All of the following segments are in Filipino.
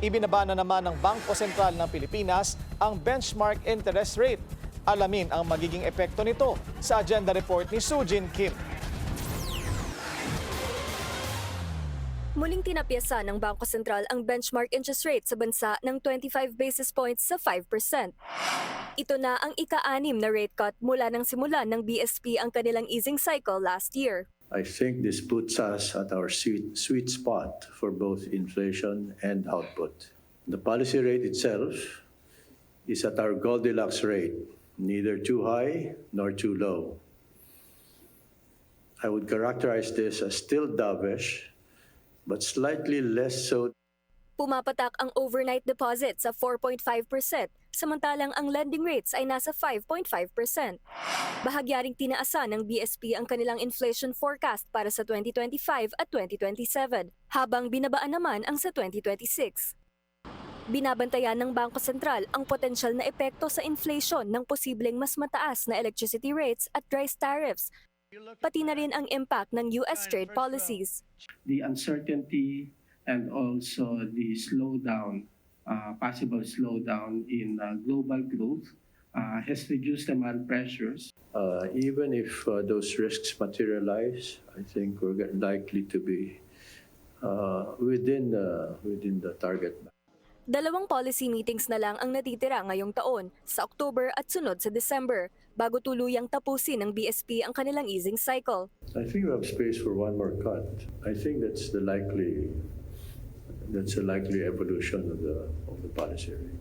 Ibinaba na naman ng Bangko Sentral ng Pilipinas ang benchmark interest rate. Alamin ang magiging epekto nito sa agenda report ni Sujin Kim. Muling tinapyasan ng Bangko Sentral ang benchmark interest rate sa bansa ng 25 basis points sa 5%. Ito na ang ika-6 na rate cut mula nang simulan ng BSP ang kanilang easing cycle last year. I think this puts us at our sweet spot for both inflation and output. The policy rate itself is at our Goldilocks rate, neither too high nor too low. I would characterize this as still dovish, but slightly less so. Pumapatak ang overnight deposit sa 4.5%, samantalang ang lending rates ay nasa 5.5%. Bahagya ring tinaasan ng BSP ang kanilang inflation forecast para sa 2025 at 2027, habang binabaan naman ang sa 2026. Binabantayan ng Bangko Sentral ang potensyal na epekto sa inflation ng posibleng mas mataas na electricity rates at rice tariffs, pati na rin ang impact ng US trade policies. The uncertainty and also the slowdown, possible slowdown in global growth has reduced demand pressures. Even if those risks materialize, I think we're likely to be within the target. Dalawang policy meetings na lang ang natitira ngayong taon, sa October at sunod sa December, bago tuluyang tapusin ng BSP ang kanilang easing cycle. I think we have space for one more cut. I think that's a likely evolution of the policy rate.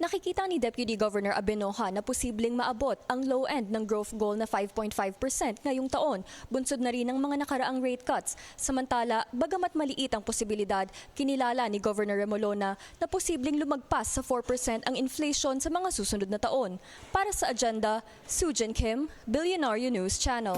Nakikita ni Deputy Governor Abenoja na posibleng maabot ang low end ng growth goal na 5.5% ngayong taon, bunsod na rin ng mga nakaraang rate cuts. Samantala, bagamat maliit ang posibilidad, kinilala ni Governor Remolona na posibleng lumagpas sa 4% ang inflation sa mga susunod na taon. Para sa agenda, Sujin Kim, Billionaire News Channel.